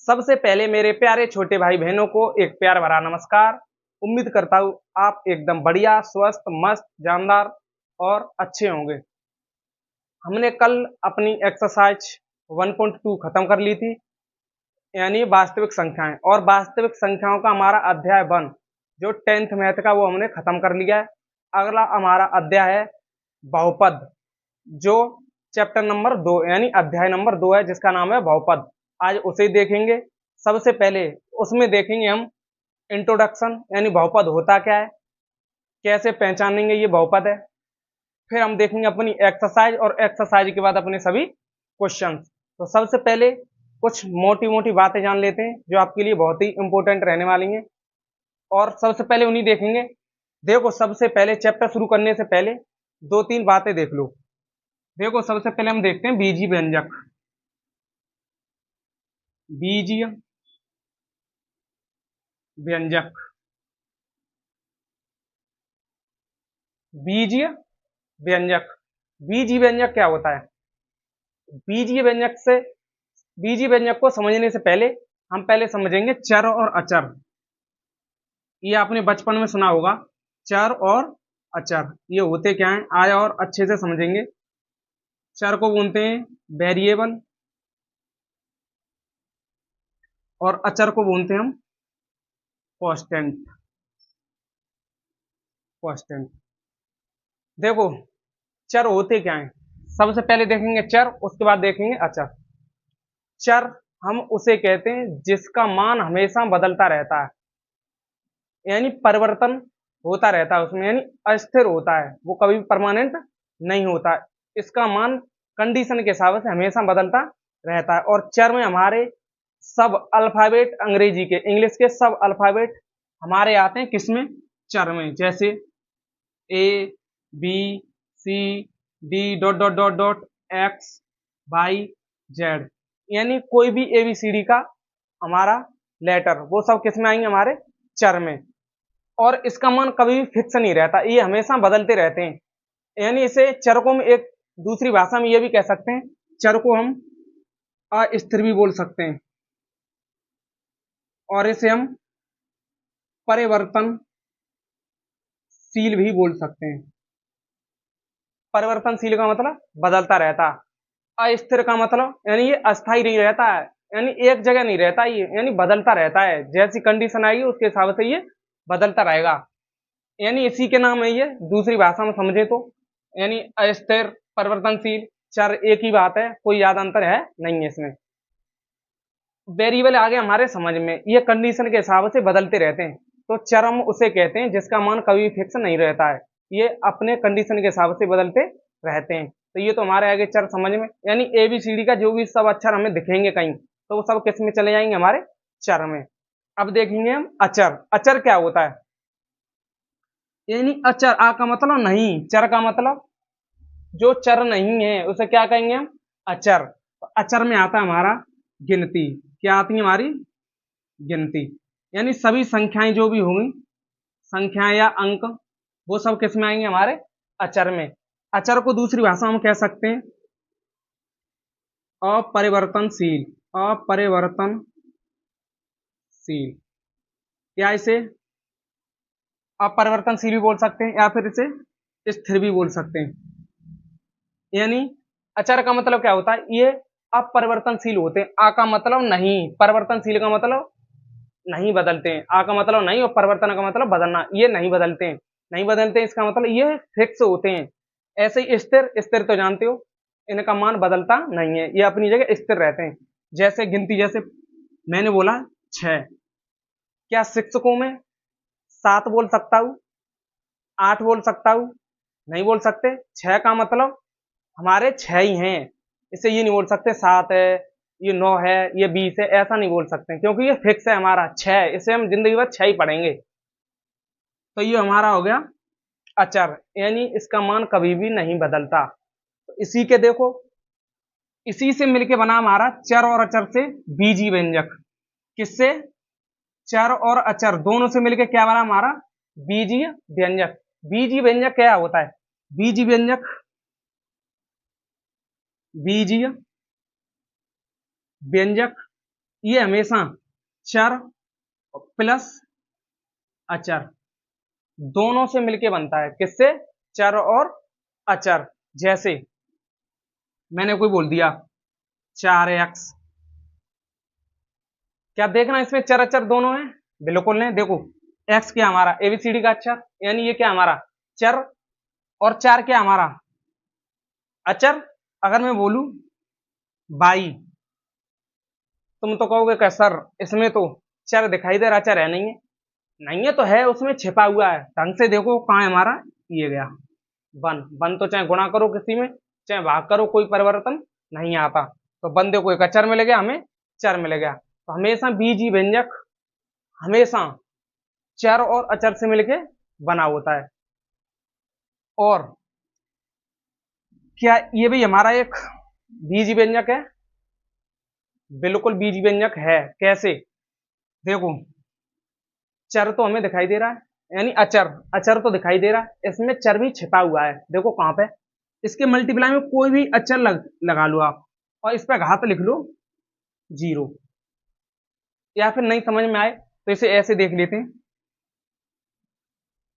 सबसे पहले मेरे प्यारे छोटे भाई बहनों को एक प्यार भरा नमस्कार। उम्मीद करता हूँ आप एकदम बढ़िया, स्वस्थ, मस्त, जानदार और अच्छे होंगे। हमने कल अपनी एक्सरसाइज 1.2 खत्म कर ली थी, यानी वास्तविक संख्याएं, और वास्तविक संख्याओं का हमारा अध्याय 1 जो 10th मैथ का वो हमने खत्म कर लिया है। अगला हमारा अध्याय है बहुपद, जो चैप्टर नंबर 2 यानी अध्याय नंबर 2 है, जिसका नाम है बहुपद। आज उसे देखेंगे। सबसे पहले उसमें देखेंगे हम इंट्रोडक्शन, यानी बहुपद होता क्या है, कैसे पहचानेंगे ये बहुपद है। फिर हम देखेंगे अपनी एक्सरसाइज, और एक्सरसाइज के बाद अपने सभी क्वेश्चंस। तो सबसे पहले कुछ मोटी मोटी बातें जान लेते हैं जो आपके लिए बहुत ही इंपॉर्टेंट रहने वाली हैं, और सबसे पहले उन्हीं देखेंगे। देखो, सबसे पहले चैप्टर शुरू करने से पहले दो तीन बातें देख लो। देखो, सबसे पहले हम देखते हैं बीजीय व्यंजक। बीजीय व्यंजक, बीजीय व्यंजक। बीजीय व्यंजक क्या होता है? बीजीय व्यंजक से, बीजीय व्यंजक को समझने से पहले हम पहले समझेंगे चर और अचर। ये आपने बचपन में सुना होगा, चर और अचर ये होते क्या हैं, आए और अच्छे से समझेंगे। चर को बोलते हैं वेरिएबल, और अचर को बोलते हैं हम कांस्टेंट। कांस्टेंट। देखो, चर होते क्या हैं, सबसे पहले देखेंगे चर, उसके बाद देखेंगे अचर। चर हम उसे कहते हैं जिसका मान हमेशा बदलता रहता है, यानी परिवर्तन होता रहता है उसमें, यानी अस्थिर होता है, वो कभी भी परमानेंट नहीं होता है। इसका मान कंडीशन के हिसाब से हमेशा बदलता रहता है। और चर में हमारे सब अल्फाबेट, अंग्रेजी के, इंग्लिश के सब अल्फाबेट हमारे आते हैं किसमें? चर में। जैसे A, B, C, D dot dot dot dot, X, Y, Z, यानी कोई भी एबीसीडी का हमारा लेटर, वो सब किस में आएंगे? हमारे चर में। और इसका मान कभी भी फिक्स नहीं रहता, ये हमेशा बदलते रहते हैं। यानी इसे चर को हम एक दूसरी भाषा में ये भी कह सकते हैं, चर को हम अस्थिर भी बोल सकते हैं, और इसे हम परिवर्तनशील भी बोल सकते हैं। परिवर्तनशील का मतलब बदलता रहता, अस्थिर का मतलब यानी ये अस्थाई नहीं रहता है, यानी एक जगह नहीं रहता ये, यानी बदलता रहता है। जैसी कंडीशन आएगी उसके हिसाब से ये बदलता रहेगा, यानी इसी के नाम है ये दूसरी भाषा में समझे तो। यानी अस्थिर, परिवर्तनशील, चर एक ही बात है, कोई ज्यादा अंतर है नहीं है इसमें। वेरिएबल आ गए हमारे समझ में, ये कंडीशन के हिसाब से बदलते रहते हैं। तो चर हम उसे कहते हैं जिसका मान कभी फिक्स नहीं रहता है, ये अपने कंडीशन के हिसाब से बदलते रहते हैं। तो ये तो हमारे आगे चर समझ में, यानी ए बी सी डी का जो भी सब अक्षर हमें दिखेंगे कहीं, तो वो सब किस में चले जाएंगे? हमारे चर में। अब देखेंगे हम अचर। अचर क्या होता है? यानी अचर, आ का मतलब नहीं, चर का मतलब जो चर नहीं है उसे क्या कहेंगे हम? अचर। तो अचर में आता है हमारा गिनती। क्या आती है? हमारी गिनती। यानी सभी संख्याएं जो भी होंगी, संख्याएं या अंक, वो सब किस में आएंगे? हमारे अचर में। अचर को दूसरी भाषा में कह सकते हैं अपरिवर्तनशील। अपरिवर्तनशील, या इसे अपरिवर्तनशील भी बोल सकते हैं, या फिर इसे स्थिर भी बोल सकते हैं। यानी अचर का मतलब क्या होता है? ये अपरिवर्तनशील होते हैं। आ का मतलब नहीं, परिवर्तनशील का मतलब नहीं बदलते हैं। आ का मतलब नहीं, और परिवर्तन का मतलब बदलना, ये नहीं बदलते हैं। नहीं बदलते हैं इसका मतलब ये फिक्स होते हैं। ऐसे ही स्थिर, स्थिर तो जानते हो, इनका मान बदलता नहीं है, ये अपनी जगह स्थिर रहते हैं। जैसे गिनती, जैसे मैंने बोला 6, क्या शिक्षकों में 7 बोल सकता हूँ, 8 बोल सकता हूँ? नहीं बोल सकते। 6 का मतलब हमारे 6 ही हैं, इसे ये नहीं बोल सकते 7 है, ये 9 है, ये 20 है, ऐसा नहीं बोल सकते, क्योंकि ये फिक्स है हमारा 6, इसे हम जिंदगी भर 6 ही पढ़ेंगे। तो ये हमारा हो गया अचर, यानी इसका मान कभी भी नहीं बदलता। तो इसी के देखो, इसी से मिलके बना हमारा चर और अचर से बीजीय व्यंजक। किससे? चर और अचर दोनों से मिलके क्या बना हमारा? बीजीय व्यंजक। बीजीय व्यंजक क्या होता है? बीजीय व्यंजक, बीजीय व्यंजक ये हमेशा चर प्लस अचर दोनों से मिलके बनता है। किससे? चर और अचर। जैसे मैंने कोई बोल दिया 4x, क्या देखना इसमें चर अचर दोनों है? बिल्कुल नहीं। देखो x क्या हमारा एबीसीडी का अक्षर, यानी ये क्या हमारा चर, और 4 क्या हमारा अचर। अगर मैं बोलूं 22, तुम तो कहोगे कि सर इसमें तो चर दिखाई दे रहा, चर है नहीं है। नहीं है तो है, उसमें छिपा हुआ है। ढंग से देखो कहाँ है हमारा, ये गया वन। वन तो चाहे गुणा करो किसी में, चाहे भाग करो, कोई परिवर्तन नहीं आता। तो वन देखो एक अचर मिल गया, हमें चर मिल गया। तो हमेशा बीजी व्यंजक हमेशा चर और अचर से मिलके बना होता है। और क्या ये भी हमारा एक बीजी व्यंजक है? बिल्कुल बीजी व्यंजक है। कैसे? देखो चर तो हमें दिखाई दे रहा है, यानी अचर, अचर तो दिखाई दे रहा है, इसमें चर भी छिपा हुआ है। देखो कहां पे, इसके मल्टीप्लाई में कोई भी अचर लगा लो आप, और इस पे घात लिख लो 0। या फिर नहीं समझ में आए तो इसे ऐसे देख लेते हैं,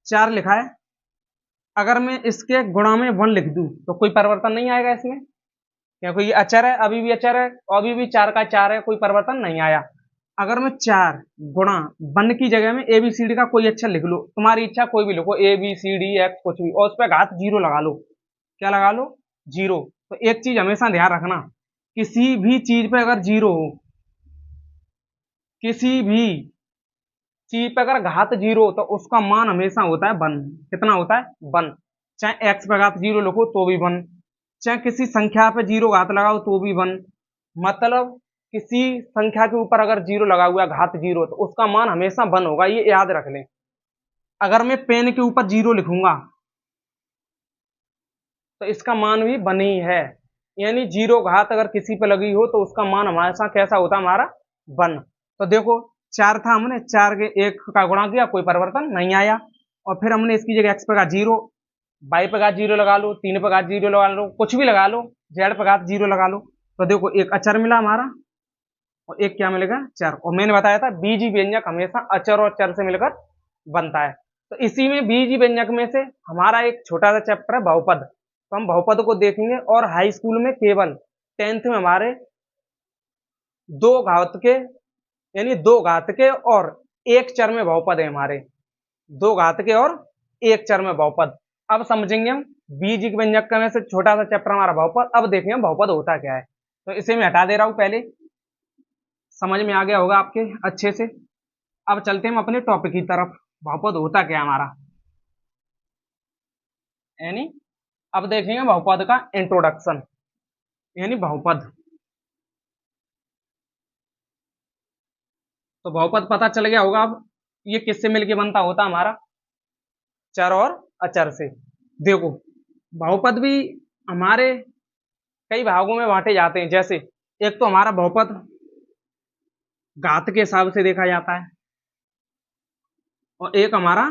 4 लिखा है, अगर मैं इसके गुणा में 1 लिख दूं तो कोई परिवर्तन नहीं आएगा इसमें, क्योंकि ये अचर है, अभी भी अचर है, और अभी भी 4 का 4 है, कोई परिवर्तन नहीं आया। अगर मैं 4 गुणा 1 की जगह में एबीसीडी का कोई अक्षर लिख लो, तुम्हारी इच्छा कोई भी लिखो, एबीसीडी एक्स कुछ भी, और उस पर घात 0 लगा लो। क्या लगा लो? 0। तो एक चीज हमेशा ध्यान रखना, किसी भी चीज पे अगर 0 हो, किसी भी चीज पे अगर घात 0 हो, तो उसका मान हमेशा होता है 1। कितना होता है? 1। चाहे एक्स पे घात 0 लिखो तो भी 1, चाहे किसी संख्या पे 0 घात लगाओ तो भी 1। मतलब किसी संख्या के ऊपर अगर 0 लगा हुआ है, घात 0, तो उसका मान हमेशा 1 होगा, ये याद रख लें। अगर मैं पेन के ऊपर 0 लिखूंगा तो इसका मान भी 1 ही है, यानी 0 घात अगर किसी पे लगी हो तो उसका मान हमारे साथ कैसा होता है? हमारा 1। तो देखो 4 था, हमने 4 के 1 का गुणा किया, कोई परिवर्तन नहीं आया। और फिर हमने इसकी जगह एक्स पे घात 0, वाई पे घात 0 लगा लो, 3 पे घात 0 लगा लो, कुछ भी लगा लो, जेड पे घात 0 लगा लो। तो देखो एक अचर मिला हमारा, और एक क्या मिलेगा? चर। और मैंने बताया था बीजी व्यंजक हमेशा अचर और चर से मिलकर बनता है। तो इसी में बीजी व्यंजक में से हमारा एक छोटा सा चैप्टर है बहुपद, तो हम बहुपद को देखेंगे। और हाई स्कूल में केवल 10th में हमारे 2 घात के, यानी 2 घात के और 1 चर में बहुपद है हमारे, 2 घात के और 1 चर में बहुपद। अब समझेंगे हम बीजी व्यंजक का में से छोटा सा चैप्टर हमारा बहुपद। अब देखेंगे बहुपद होता क्या है। तो इसे मैं हटा दे रहा हूं, पहले समझ में आ गया होगा आपके अच्छे से। अब चलते हैं हम अपने टॉपिक की तरफ, बहुपद होता क्या है हमारा, यानी अब देखेंगे बहुपद का इंट्रोडक्शन, यानी बहुपद। तो बहुपद पता चल गया होगा अब, ये किससे मिलके बनता होता हमारा? चर और अचर से। देखो बहुपद भी हमारे कई भागों में बांटे जाते हैं। जैसे एक तो हमारा बहुपद घात के हिसाब से देखा जाता है, और एक हमारा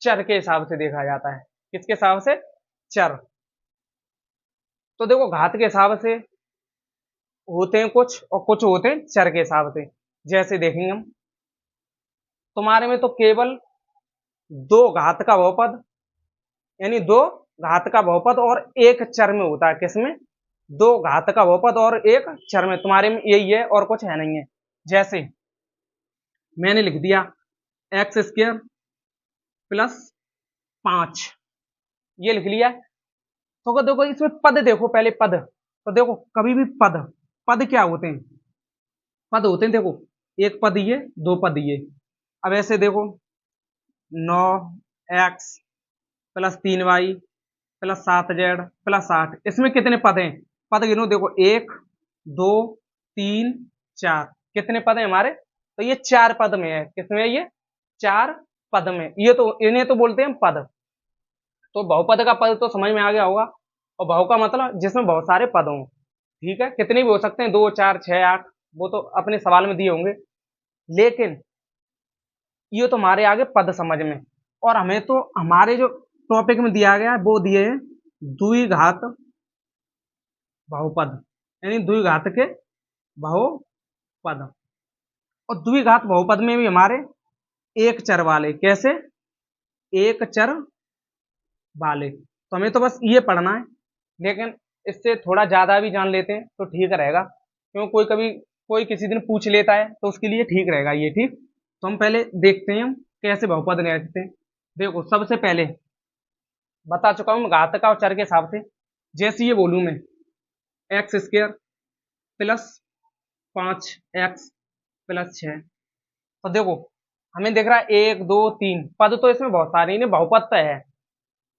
चर के हिसाब से देखा जाता है। किसके हिसाब से? चर। तो देखो घात के हिसाब से होते हैं कुछ, और कुछ होते हैं चर के हिसाब से। जैसे देखेंगे हम, तुम्हारे में तो केवल 2 घात का बहुपद, यानी 2 घात का बहुपद और 1 चर में होता है। किसमें? 2 घात का बहुपद और 1 चर में, तुम्हारे में यही है और कुछ है नहीं है। जैसे मैंने लिख दिया एक्स स्क्वायर प्लस 5, ये लिख लिया। तो देखो इसमें पद देखो, पहले पद। तो देखो कभी भी पद, पद क्या होते हैं? पद होते हैं, देखो एक पद ये, 2 पद ये। अब ऐसे देखो 9x plus 3y plus 7z plus 8, इसमें कितने पद हैं? पद गिनो, देखो 1 2 3 4, कितने पद हैं हमारे? तो ये 4 पद में है। किसमें है ये? 4 पद में। ये तो इन्हें तो बोलते हैं पद। तो बहुपद का पद तो समझ में आ गया होगा, और बहु का मतलब जिसमें बहुत सारे पद हों। ठीक है, कितने भी हो सकते हैं, 2 4 6 8, वो तो अपने सवाल में दिए होंगे। लेकिन ये तो हमारे आगे पद समझ में, और हमें तो हमारे जो टॉपिक में दिया गया है वो दिए हैं द्विघात बहुपद, यानी द्विघात के बहुपद। पद। और द्विघात बहुपद में भी हमारे एक चर वाले, कैसे, एक चर वाले। तो हमें तो बस ये पढ़ना है, लेकिन इससे थोड़ा ज्यादा भी जान लेते हैं तो ठीक रहेगा, क्यों कोई कभी कोई किसी दिन पूछ लेता है तो उसके लिए ठीक रहेगा ये। ठीक, तो हम पहले देखते हैं हम कैसे बहुपद लिखते हैं। देखो, सबसे पहले बता चुका हूं घात का और चर के हिसाब से। जैसे ये बोलूं मैं x square plus 5x plus 6, तो देखो हमें दिख रहा है 1 2 3 पद, तो इसमें बहुत सारे नहीं, बहुपद तो है,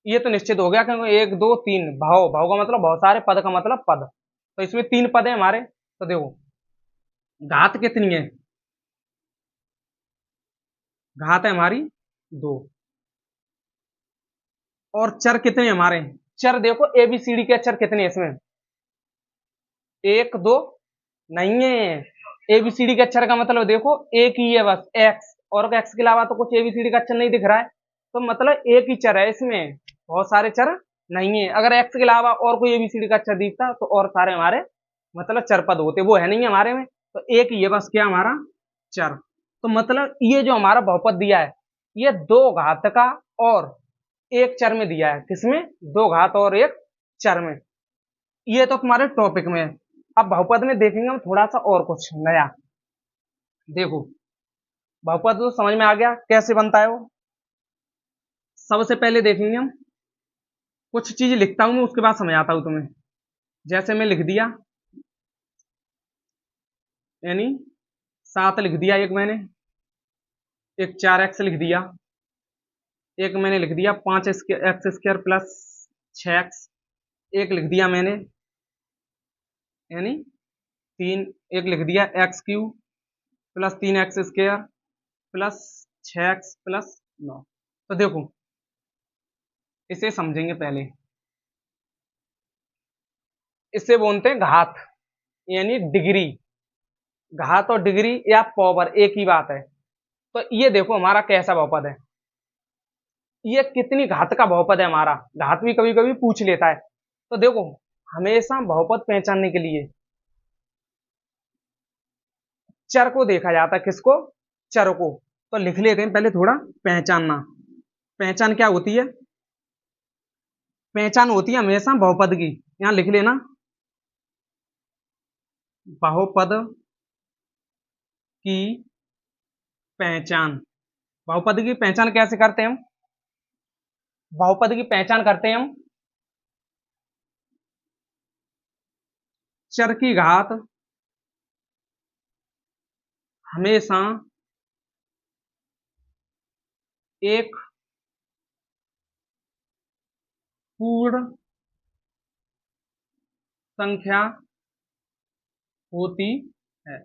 ये तो निश्चित हो गया, क्योंकि 1 2 3 भाव, भाव का मतलब बहुत सारे, पद का मतलब पद, तो इसमें 3 पद है हमारे। तो देखो घात कितनी है, घात है हमारी 2। और चर कितने हमारे, चर देखो एबीसीडी के अक्षर कितने हैं इसमें, 1 2 नहीं है, एबीसीडी के अक्षर का मतलब देखो एक ही है बस, एक्स, और एक्स के अलावा तो कुछ एबीसीडी का अक्षर नहीं दिख रहा है, तो मतलब एक ही चर है इसमें, बहुत सारे चर नहीं है। अगर एक्स के अलावा और कोई एबीसीडी का अक्षर दिखता तो और सारे हमारे मतलब चर पद होते, वो है नहीं है हमारे में, तो एक ही है बस क्या हमारा, चर। तो मतलब ये जो हमारा बहुपद दिया है, ये दो घात का और एक चर में दिया है, किसमें, दो घात और एक चर में। ये तो तुम्हारे टॉपिक में है। अब बहुपद में देखेंगे हम थोड़ा सा और कुछ नया। देखो बहुपद तो समझ में आ गया कैसे बनता है वो। सबसे पहले देखेंगे हम, कुछ चीज लिखता हूं मैं, उसके बाद समझाता हूं तुम्हें। जैसे मैं लिख दिया, यानी 7 लिख दिया एक मैंने, एक 4x लिख दिया, एक मैंने लिख दिया 5x² प्लस 6x, एक लिख दिया मैंने यानी 3, एक लिख दिया x³ plus 3x² plus 6x plus 9। तो देखो इसे समझेंगे पहले, इसे बोलते हैं घात, यानी डिग्री। घात और डिग्री या पावर एक ही बात है। तो ये देखो हमारा कैसा बहुपद है, ये कितनी घात का बहुपद है हमारा, घात भी कभी कभी पूछ लेता है। तो देखो हमेशा बहुपद पहचानने के लिए चर को देखा जाता है, किसको, चर को। तो लिख लेते हैं पहले थोड़ा पहचानना। पहचान क्या होती है, पहचान होती है हमेशा बहुपद की, यहां लिख लेना, बहुपद की पहचान। बहुपद की पहचान कैसे करते हैं हम, बहुपद की पहचान करते हैं हम चर की घात हमेशा एक पूर्ण संख्या होती है।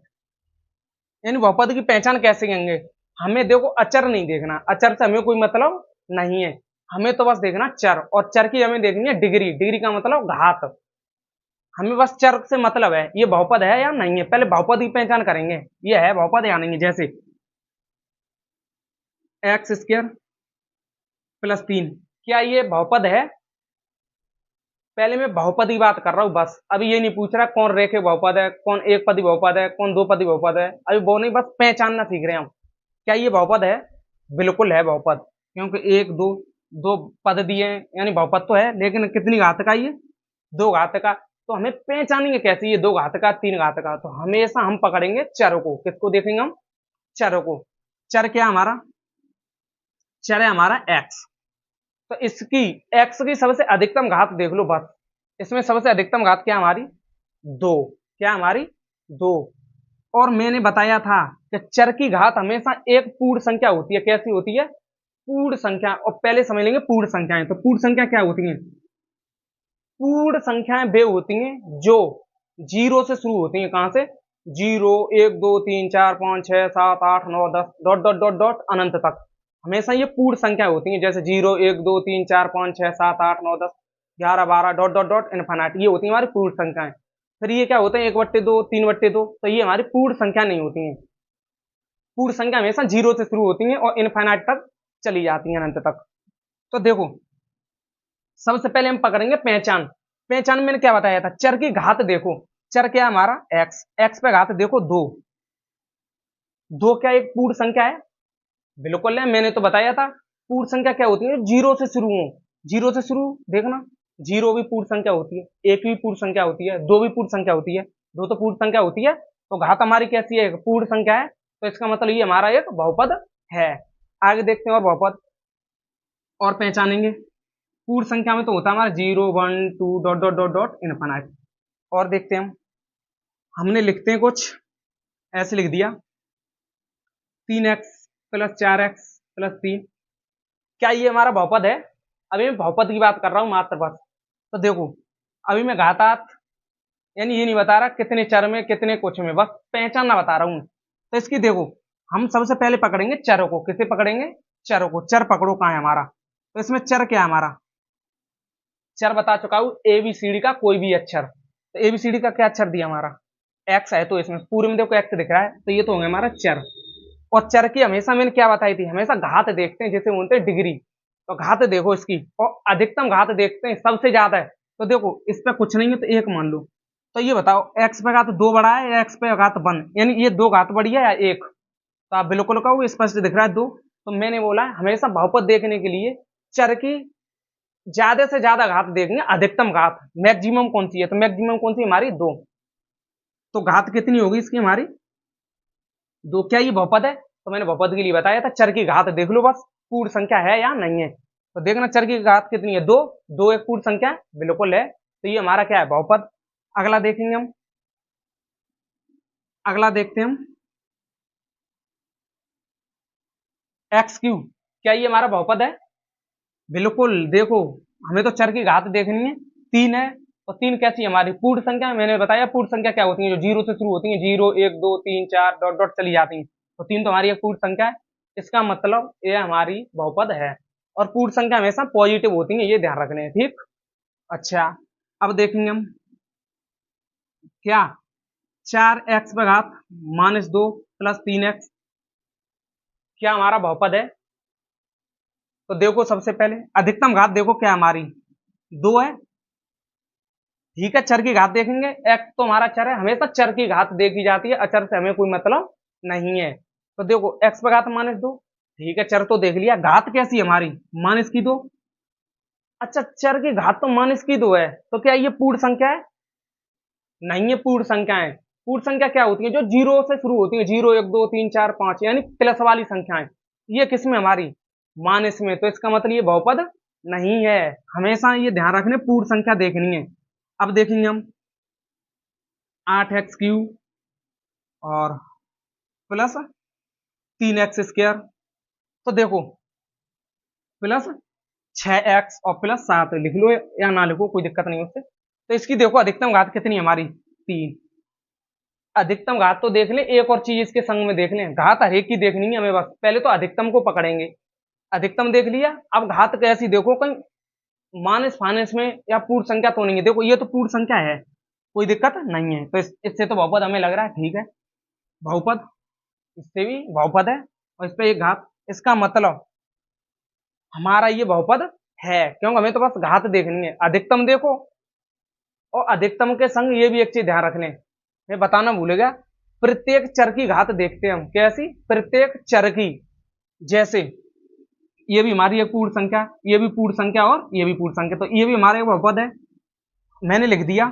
यानी बहुपद की पहचान कैसे करेंगे, हमें देखो अचर नहीं देखना, अचर से हमें कोई मतलब नहीं है, हमें तो बस देखना चर, और चर की हमें देखनी है डिग्री, डिग्री का मतलब घात। हमें बस चर से मतलब है ये बहुपद है या नहीं है, पहले बहुपद की पहचान करेंगे ये है बहुपद या नहीं है। जैसे x² प्लस 3, क्या ये बहुपद है, पहले मैं बहुपद की बात कर रहा हूं बस, अभी ये नहीं पूछ रहा कौन रेखे बहुपद है, कौन एक पदी बहुपद है, कौन दो पदी बहुपद है, अभी वो नहीं, बस पहचानना सीख रहे हैं हम, क्या ये बहुपद है, बिल्कुल है बहुपद, क्योंकि एक दो दो पद दिए हैं, यानी बहुपद तो है, लेकिन कितनी घात का, ये दो घात का। तो हमें पहचानेंगे कैसे ये दो घात का, तीन घात का, तो हमेशा हम पकड़ेंगे चर को, किसको देखेंगे हम, चर को। चर क्या हमारा, चर है हमारा एक्स, तो इसकी एक्स की सबसे अधिकतम घात देख लो बस, इसमें सबसे अधिकतम घात क्या हमारी, 2, क्या हमारी 2। और मैंने बताया था कि चर की घात हमेशा एक पूर्ण संख्या होती है, कैसी होती है, पूर्ण संख्या। और पहले समझ लेंगे पूर्ण संख्याएं, तो पूर्ण संख्या क्या होती हैं, पूर्ण संख्याएं वे होती हैं जो जीरो से शुरू होती हैं, कहां से, zero, 1 2 3 4 5 6 7 8 9 10 dot dot dot dot अनंत तक, हमेशा ये पूर्ण संख्या होती हैं, जैसे 0 1 2 3 4 5 6 7 8 9 10 11 12 डॉट डॉट डॉट इनफिनिट, ये होती है हमारी पूर्ण संख्याएं। फिर ये क्या होते हैं 1/2 3/2, तो ये हमारी पूर्ण संख्या नहीं होती हैं। पूर्ण संख्या हमेशा जीरो से शुरू होती है और इनफिनिट तक चली जाती है, अनंत तक। तो देखो सबसे पहले हम पकड़ेंगे पहचान। पहचान में मैंने क्या बताया था, चर की घात देखो, चर क्या है हमारा एक्स, एक्स पे घात देखो 2, दो क्या एक पूर्ण संख्या है? बिल्कुल है, मैंने तो बताया था। पूर्ण संख्या क्या होती है? जीरो से शुरू हो। जीरो से शुरू देखना, जीरो भी पूर्ण संख्या होती है, एक भी पूर्ण संख्या होती है, दो भी पूर्ण संख्या होती है, दो तो पूर्ण संख्या होती है। तो घात हमारी कैसी है? पूर्ण संख्या है, तो इसका मतलब ये हमारा एक बहुपद है। आगे देखते हैं और बहुपद और पहचानेंगे। पूर्ण संख्या में तो होता है हमारा 0 1 2 dot dot dot dot infinite. और देखते हैं हमने लिखते हैं कुछ ऐसे लिख दिया 3x प्लस 4x प्लस 3। क्या ये हमारा बहुपद है? अभी मैं बहुपद की बात कर रहा हूँ मात्र बस। तो देखो अभी मैं घातांक यानी ये नहीं बता रहा कितने चर में कितने कुछ में, बस पहचानना बता रहा हूँ। तो इसकी देखो हम सबसे पहले पकड़ेंगे चरों को। किसे पकड़ेंगे? चरों को। चर पकड़ो कहाँ है हमारा। तो इसमें चर क्या है हमारा? चर बता चुका हूँ एबीसीडी का कोई भी अक्षर। तो एबीसीडी का क्या अक्षर दिया हमारा? एक्स है, तो इसमें पूरे में देखो एक्स दिख रहा है, तो ये तो होंगे हमारा चर। और चर की हमेशा मैंने क्या बताई थी, हमेशा घात देखते हैं जैसे बोलते हैं डिग्री। तो घात देखो इसकी, और अधिकतम घात देखते हैं सबसे ज्यादा है। तो देखो इस पे कुछ नहीं है तो एक मान लो। तो ये बताओ एक्स पे घात दो बड़ा है या एक्स पे घात वन, यानी ये दो घात बड़ी है या एक? तो आप बिल्कुल कहो स्पष्ट दिख रहा है दो। तो मैंने बोला हमेशा बहुपद देखने के लिए चर की ज्यादा से ज्यादा घात देखेंगे, अधिकतम घात। मैक्सिमम कौन सी है? तो मैक्सिमम कौन सी हमारी? दो। तो घात कितनी होगी इसकी हमारी? दो। क्या ये बहुपद है? तो मैंने बहुपद के लिए बताया था चर की घात देख लो बस, पूर्ण संख्या है या नहीं है। तो देखना चर की घात कितनी है? दो। दो एक पूर्ण संख्या है, बिल्कुल है, तो ये हमारा क्या है? बहुपद। अगला देखेंगे हम, अगला देखते हैं हम एक्स क्यूब। क्या ये हमारा बहुपद है? बिल्कुल। देखो हमें तो चर की घात देखनी है, तीन है। और तीन कैसी है हमारी? पूर्ण संख्या। मैंने बताया पूर्ण संख्या क्या होती है, जो जीरो से शुरू होती है, जीरो एक दो तीन चार डॉट डॉट चली जाती है। तो तीन तो हमारी एक पूर्ण संख्या है, इसका मतलब ये हमारी बहुपद है। और पूर्ण संख्या हमेशा पॉजिटिव होती है, ये ध्यान रखने हैं, ठीक। अच्छा अब देखेंगे हम क्या, चार एक्स पर घात माइनस दो प्लस तीन एक्स, क्या हमारा बहुपद है? तो देखो सबसे पहले अधिकतम घात देखो क्या हमारी? दो है, ठीक है। चर की घात देखेंगे, एक्स तो हमारा चर है, हमेशा चर की घात देखी जाती है, अचर से हमें कोई मतलब नहीं है। तो देखो एक्स पर घात माइनस दो, ठीक है, चर तो देख लिया। घात कैसी है हमारी? माइनस की दो। अच्छा चर की घात तो माइनस की दो है, तो क्या ये पूर्ण संख्या है? नहीं है पूर्ण संख्या है। पूर्ण संख्या क्या होती है? जो जीरो से शुरू होती है, जीरो एक दो तीन चार पांच, यानी प्लस वाली संख्याएं। ये किस में हमारी? माइनस में। तो इसका मतलब ये बहुपद नहीं है। हमेशा ये ध्यान रखने पूर्ण संख्या देखनी है। अब देखेंगे हम आठ एक्स क्यूब और प्लस तीन एक्स स्क्वायर। तो देखो प्लस छह एक्स और प्लस सात, लिख लो या ना लिखो कोई दिक्कत नहीं उससे। तो इसकी देखो अधिकतम घात कितनी है हमारी? तीन। अधिकतम घात तो देख लें, एक और चीज इसके संग में देख लें, घात हर एक की देखनी है हमें, बस पहले तो अधिकतम को पकड़ेंगे। अधिकतम देख लिया, अब घात कैसी देखो, कहीं माइनस फाइनस में या पूर्ण संख्या तो नहीं है। देखो ये तो पूर्ण संख्या है, कोई दिक्कत नहीं है। तो इससे तो बहुपद हमें लग रहा है, ठीक है बहुपद, इससे भी बहुपद है। और इस पे एक घात, इसका मतलब हमारा ये बहुपद है, क्योंकि हमें तो बस घात देखनी है। अधिकतम देखो, और अधिकतम के संग ये भी एक चीज ध्यान रखने, मैं बताना भूल गया, प्रत्येक चर की घात देखते हैं हम। कैसी? प्रत्येक चर की। जैसे ये भी हमारी एक पूर्ण संख्या, ये भी पूर्ण संख्या और ये भी पूर्ण संख्या, तो ये भी हमारे बहुपद है। मैंने लिख दिया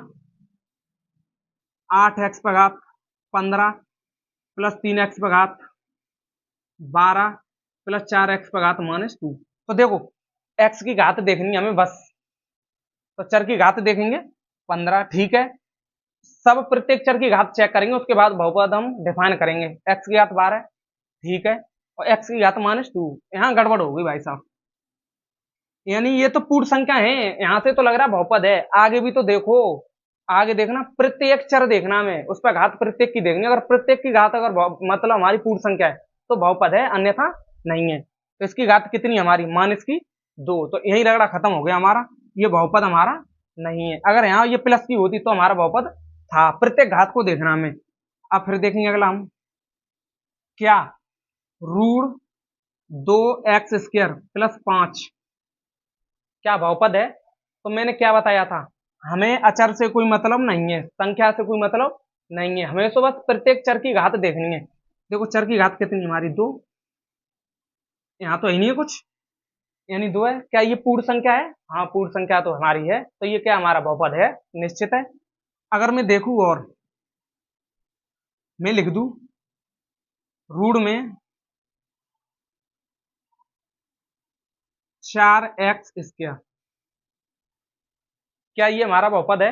आठ एक्स पर घात पंद्रह प्लस तीन एक्स पर घात बारह प्लस चार एक्स पर घात माइनस टू। तो देखो एक्स की घात देखनी है हमें बस, तो चर की घात देखेंगे पंद्रह, ठीक है। सब प्रत्येक चर की घात चेक करेंगे, उसके बाद बहुपद हम डिफाइन करेंगे। एक्स की घात बारह, ठीक है, और एक्स की घात माइनस टू। यहाँ गड़बड़ हो गई भाई साहब, यानी ये तो पूर्ण संख्या है, यहां से तो लग रहा है बहुपद है। आगे भी तो देखो, आगे देखना प्रत्येक चर देखना हमें, उस पर घात प्रत्येक की देखनी। अगर प्रत्येक की घात अगर मतलब हमारी पूर्ण संख्या है तो बहुपद है, अन्यथा नहीं है। तो इसकी घात कितनी हमारी? माइनस की दो। तो यही रगड़ा खत्म हो गया हमारा, ये बहुपद हमारा नहीं है। अगर यहाँ ये प्लस की होती तो हमारा बहुपद था। प्रत्येक घात को देखना हमें। अब फिर देखेंगे अगला हम क्या, रूट दो एक्स स्क्वायर प्लस पांच, क्या बहुपद है? तो मैंने क्या बताया था, हमें अचर से कोई मतलब नहीं है, संख्या से कोई मतलब नहीं है, हमें तो बस प्रत्येक चर की घात देखनी है। देखो चर की घात कितनी हमारी 2, यहाँ तो ही नहीं है कुछ, यानी 2 है। क्या ये पूर्ण संख्या है? हाँ पूर्ण संख्या तो हमारी है, तो ये क्या हमारा बहुपद है, निश्चित है। अगर मैं देखूं और मैं लिख दूं रूट में 4x², क्या ये हमारा बहुपद है?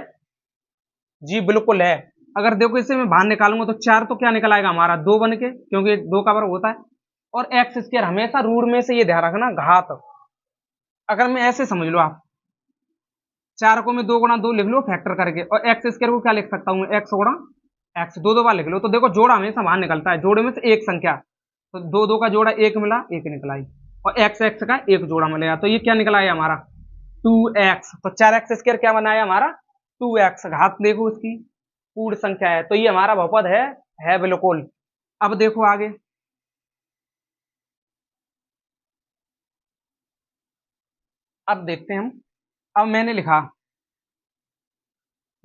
जी बिल्कुल है। अगर देखो इसे मैं बाहर निकालूंगा तो 4 तो क्या निकल आएगा हमारा 2 बन के, क्योंकि 2 का वर्ग होता है। और x² हमेशा रूट में से, ये ध्यान रखना, घात। अगर मैं ऐसे समझ लो आप, 4 को मैं 2 गुणा 2 लिख लो फैक्टर करके, और x² को क्या लिख सकता हूँ, x गुणा x, दो बार लिख लो। तो देखो जोड़ा हमेशा बाहर निकलता है, जोड़े में से एक संख्या, तो 2 का जोड़ा 1 मिला, 1 निकला ही, और x का एक जोड़ा मिलेगा, तो ये क्या निकला है हमारा 2x। तो 4x² क्या बनाया हमारा 2x, घात देखो इसकी पूर्ण संख्या है, तो ये हमारा बहुपद है बिल्कुल। अब देखो आगे, अब देखते हैं हम। अब मैंने लिखा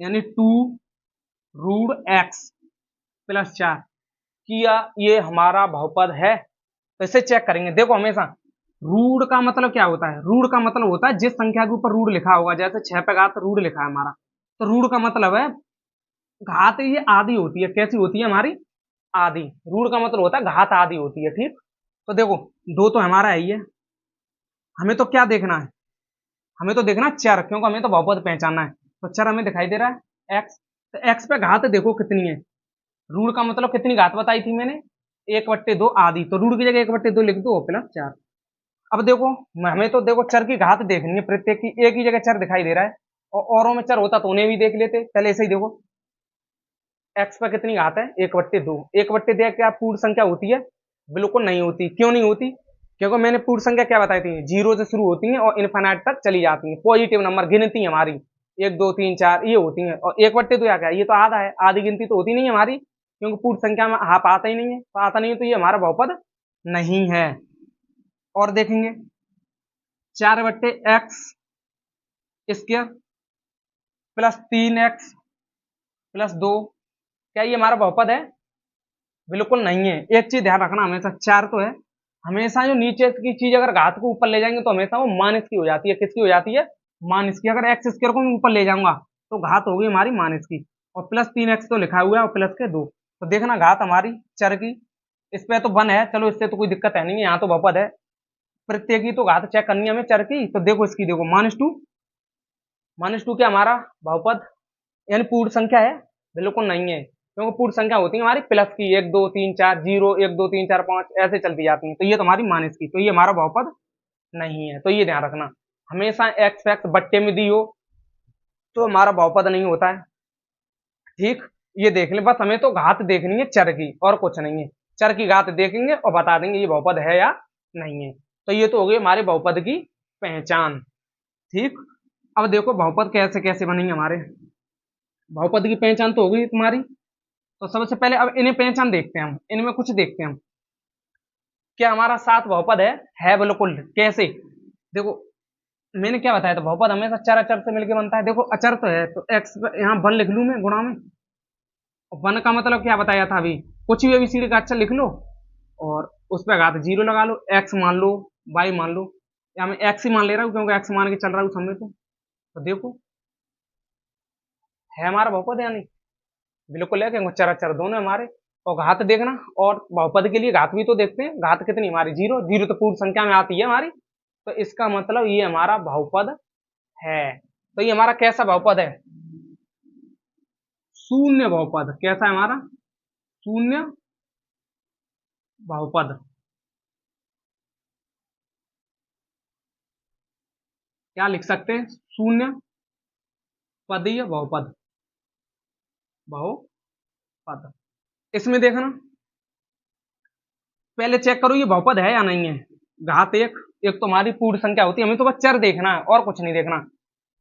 यानी 2√x+4, किया ये हमारा बहुपद है। तो इसे चेक करेंगे। देखो हमेशा रूट का मतलब क्या होता है, रूट का मतलब होता है जिस संख्या के ऊपर रूट लिखा होगा, जैसे 6 पे घात रूट लिखा है हमारा, तो रूट का मतलब है घात ये आधी होती है। कैसी होती है हमारी, आधी। रूट का मतलब होता है घात आधी होती है, ठीक। तो देखो 2 तो हमारा है ही है, हमें तो क्या देखना है, हमें तो देखना है चर, क्योंकि हमें तो बहुपद पहचानना है। तो चर हमें दिखाई दे रहा है एक्स, तो एक्स पे घात देखो कितनी है, रूट का मतलब कितनी घात बताई थी मैंने, 1/2 आधी, तो रूट की जगह 1/2 लिख दो +4। अब देखो हमें तो देखो चर की घात देखनी है, प्रत्येक की एक ही जगह चर दिखाई दे रहा है, और औरों में चर होता तो उन्हें भी देख लेते। पहले ऐसे ही देखो एक्स पर कितनी घात है, 1/2। 1/2 क्या पूर्ण संख्या होती है? बिल्कुल नहीं होती। क्यों नहीं होती? क्योंकि मैंने पूर्ण संख्या क्या बताई थी, 0 से शुरू होती है और इन्फिनाइट तक चली जाती है, पॉजिटिव नंबर गिनती हमारी 1 2 3 4 ये होती है। और 1/2 क्या है, ये तो आधा है, आधी गिनती तो होती नहीं है हमारी, क्योंकि पूर्ण संख्या में हाफ आता ही नहीं है, तो आता नहीं है, तो ये हमारा बहुपद नहीं है। और देखेंगे 4/x² +3x+2, क्या ये हमारा बहुपद है? बिल्कुल नहीं है। एक चीज ध्यान रखना हमेशा, 4 तो है, हमेशा जो नीचे की चीज अगर घात को ऊपर ले जाएंगे तो हमेशा वो माइनस की हो जाती है। किसकी हो जाती है? माइनस की। अगर x² को मैं ऊपर ले जाऊंगा तो घात होगी हमारी माइनस की, और +3x तो लिखा हुआ है और प्लस के 2, तो देखना घात हमारी चर की इस पे तो 1 है, चलो इससे तो कोई दिक्कत है नहीं, यहाँ तो बहुपद है। प्रत्येक की तो घात चेक करनी है हमें चर की, तो देखो इसकी देखो -2, -2 क्या हमारा बहुपद यानी पूर्ण संख्या है? बिल्कुल नहीं है, क्योंकि पूर्ण संख्या होती है हमारी प्लस की, 1 2 3 4 0 1 2 3 4 5 ऐसे चलती जाती है, तो ये तुम्हारी माइनस की, तो ये हमारा बहुपद नहीं है। तो ये ध्यान रखना, हमेशा एक्स एक्स बट्टे में दी हो तो हमारा बहुपद नहीं होता है, ठीक। ये देख लें, बस हमें तो घात देखनी है चर की, और कुछ नहीं है। चर की घात देखेंगे और बता देंगे ये बहुपद है या नहीं है। तो ये तो हो गई हमारे बहुपद की पहचान, ठीक। अब देखो बहुपद कैसे कैसे बनेंगे हमारे। बहुपद की पहचान तो हो गई तुम्हारी, तो सबसे पहले अब इन्हें पहचान देखते हैं हम, इनमें कुछ देखते हैं हम। क्या हमारा 7 बहुपद है बिल्कुल। कैसे? देखो मैंने क्या बताया था, बहुपद हमेशा चर अचर से मिलकर बनता है। देखो अचर तो है, तो एक्स यहाँ 1 लिख लूं मैं गुणा में, और 1 का मतलब क्या बताया था अभी, कुछ भी ABCD का अक्षर लिख लो और उस पर घात 0 लगा लो, एक्स मान लो, वाई मान लो, या मैं एक्स ही मान ले रहा हूँ क्योंकि एक्स मान के चल रहा हूँ समय। तो देखो है हमारा बहुपद या नहीं? बिल्कुल है, क्योंकि चर अचर दोनों हमारे। और घात देखना, और बहुपद के लिए घात भी तो देखते हैं, घात कितनी हमारी 0, 0 तो पूर्ण संख्या में आती है हमारी, तो इसका मतलब ये हमारा बहुपद है। तो ये हमारा कैसा बहुपद है? शून्य बहुपद। कैसा है हमारा? शून्य बहुपद। क्या लिख सकते हैं? शून्य पदीय बहुपद, बहुपद। इसमें देखना, पहले चेक करो ये बहुपद है या नहीं है। घात एक, एक तो हमारी पूर्ण संख्या होती है, हमें तो बस चर देखना है और कुछ नहीं देखना।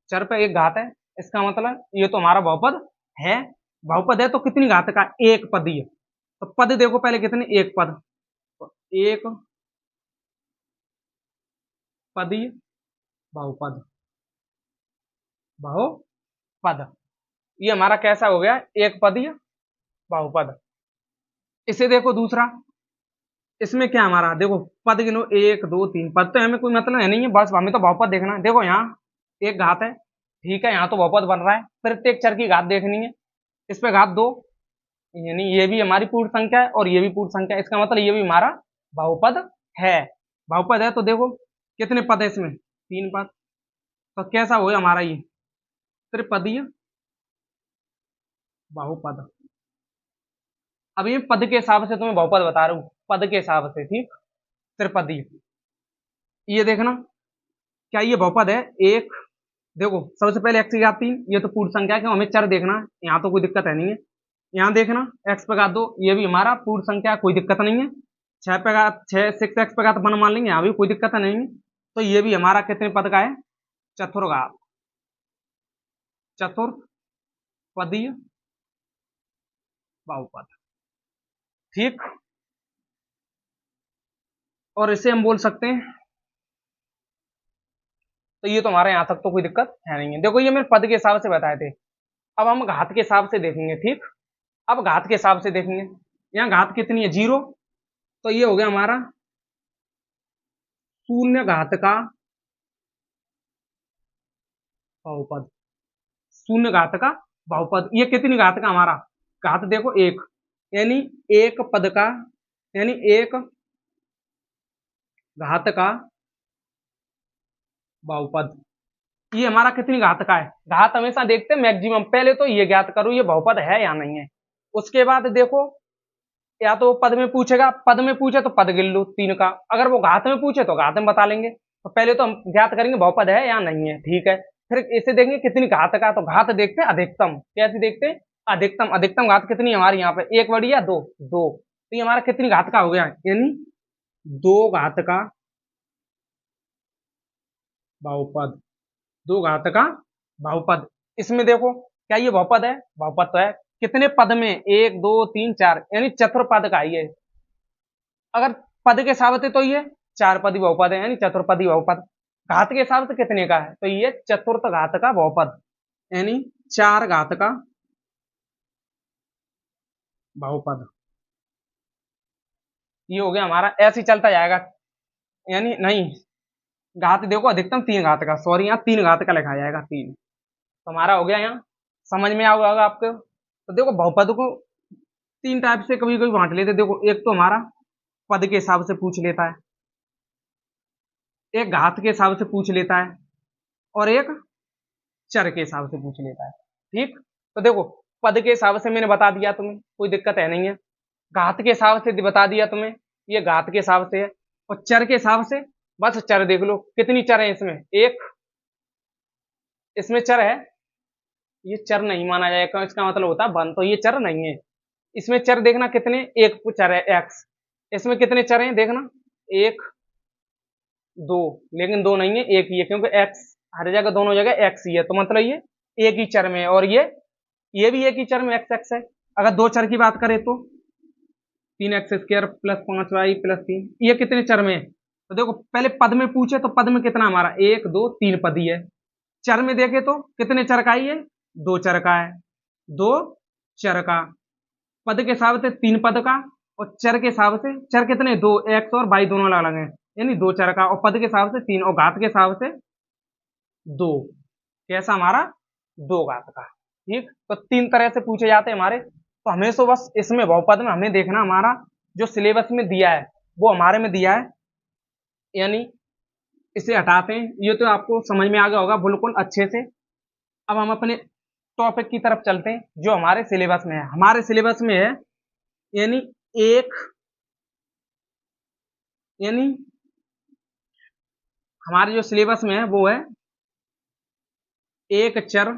चर पे एक घात है, इसका मतलब ये तो हमारा बहुपद है। बहुपद है तो कितनी घात का? एक पदीय। तो पद देखो पहले कितने, एक पद, तो एक पदीय बहुपद, बहुपद। ये हमारा कैसा हो गया? एक पदीय बहुपद। इसे देखो दूसरा, इसमें क्या हमारा देखो, पद गिनो 1 2 3, पद तो हमें कोई मतलब है नहीं है, बस हमें तो बहुपद देखना है। देखो यहाँ एक घात है, ठीक है, यहाँ तो बहुपद बन रहा है, प्रत्येक चर की घात देखनी है। इस पे घात 2, यानी ये भी हमारी पूर्ण संख्या है और ये भी पूर्ण संख्या है, इसका मतलब ये भी हमारा बहुपद है। बहुपद है तो देखो कितने पद है इसमें, 3 पद। तो कैसा हो हमारा ये त्रिपदीय बहुपद। अब ये पद के हिसाब से तुम्हें बहुपद बता रहा हूँ, पद के हिसाब से, ठीक, त्रिपदीय। ये देखना क्या ये बहुपद है। एक, देखो सबसे पहले एक्स की घात 3, ये तो पूर्ण संख्या है, क्यों हमें चर देखना है, यहाँ तो कोई दिक्कत है नहीं है। यहाँ देखना एक्स पे घात 2, ये भी हमारा पूर्ण संख्या है, कोई दिक्कत नहीं है। 6 पे घात 6, 6x पे घात 1 मान लेंगे, यहाँ भी कोई दिक्कत नहीं है। तो ये भी हमारा कितने पद का है, चतुर्घात, चतुर्पदीय बहुपद, ठीक। और इसे हम बोल सकते हैं, तो ये तो हमारे यहाँ तक तो कोई दिक्कत है नहीं है। देखो ये मैंने पद के हिसाब से बताए थे, अब हम घात के हिसाब से देखेंगे, ठीक। अब घात के हिसाब से देखेंगे, यहाँ घात कितनी है, 0, तो ये हो गया हमारा शून्य घात का बहुपद, शून्य घात का बहुपद। ये कितनी घात का हमारा, घात देखो 1, यानी एक पद का, यानी एक घात का बहुपद। ये हमारा कितनी घात का है, घात हमेशा देखते हैं मैक्सिमम, पहले तो ये ज्ञात करो ये बहुपद है या नहीं है। उसके बाद देखो, या तो पद में पूछेगा, पद में पूछे तो पद गिन लो 3 का, अगर वो घात में पूछे तो घात में बता लेंगे। तो पहले तो हम ज्ञात करेंगे बहुपद है या नहीं है, ठीक है। फिर इसे देखेंगे कितनी घात का, तो घात देखते हैं अधिकतम, कैसे देखते हैं, अधिकतम। अधिकतम घात कितनी है हमारी यहाँ पे, 1 बड़ी या 2, 2, तो ये हमारा कितनी घात का हो गया, यानी 2 घात का बहुपद, 2 घात का बहुपद। इसमें देखो क्या ये बहुपद है, बहुपद तो है। कितने पद में, 1 2 3 4, यानी चतुर्पद का ये। अगर पद के हिसाब से तो ये 4 पदी बहुपद है, यानी चतुर्पदी बहुपद। घात के हिसाब से कितने का है, तो ये चतुर्थ घात का बहुपद, यानी 4 घात का बहुपद। ये हो गया हमारा, ऐसे ही चलता जाएगा, यानी नहीं, घात देखो अधिकतम 3 घात का, सॉरी यहाँ 3 घात का लिखा जाएगा, 3। तो हमारा हो गया, यहाँ समझ में आ होगा आपको। तो देखो बहुपद को 3 टाइप से कभी कभी बांट लेते, देखो एक तो हमारा पद के हिसाब से पूछ लेता है, एक घात के हिसाब से पूछ लेता है, और एक चर के हिसाब से पूछ लेता है, ठीक। तो देखो पद के हिसाब से मैंने बता दिया तुम्हें, कोई दिक्कत है नहीं है। घात के हिसाब से बता दिया तुम्हें, ये घात के हिसाब से है। और चर के हिसाब से, बस चर देख लो कितनी चर है इसमें, एक, इसमें चर है, ये चर नहीं माना जाएगा, इसका मतलब होता है वन, तो ये चर नहीं है। इसमें चर देखना कितने, एक चर है एक्स। इसमें कितने चर हैं देखना, 1 2, लेकिन 2 नहीं है, एक ही है, क्योंकि एक्स हर जगह, दोनों जगह एक्स ही है, तो मतलब ये एक ही चर में है। और ये भी एक ही चर में एक्स एक्स है। अगर 2 चर की बात करें तो 3x² प्लस 5y प्लस 3, ये कितने चर में है, तो देखो पहले पद में पूछे तो पद में कितना हमारा 1 2 3 पद ही है। चर में देखे तो कितने चर का ही है, 2 चर का है, 2 चर का। पद के हिसाब से 3 पद का, और चर के हिसाब से, चर कितने 2, एक्स और वाई दोनों अलग अलग हैं, यानी 2 चर का। और पद के हिसाब से 3, और घात के हिसाब से 2, कैसा हमारा 2 घात का, ठीक। तो 3 तरह से पूछे जाते हैं हमारे। तो हमें तो बस इसमें बहुपद में हमें देखना हमारा जो सिलेबस में दिया है वो हमारे में दिया है, यानी इसे हटाते हैं। ये तो आपको समझ में आ गया होगा बिल्कुल अच्छे से। अब हम अपने टॉपिक की तरफ चलते हैं जो हमारे सिलेबस में है। हमारे सिलेबस में है, यानी एक, यानी हमारे जो सिलेबस में है वो है एक चर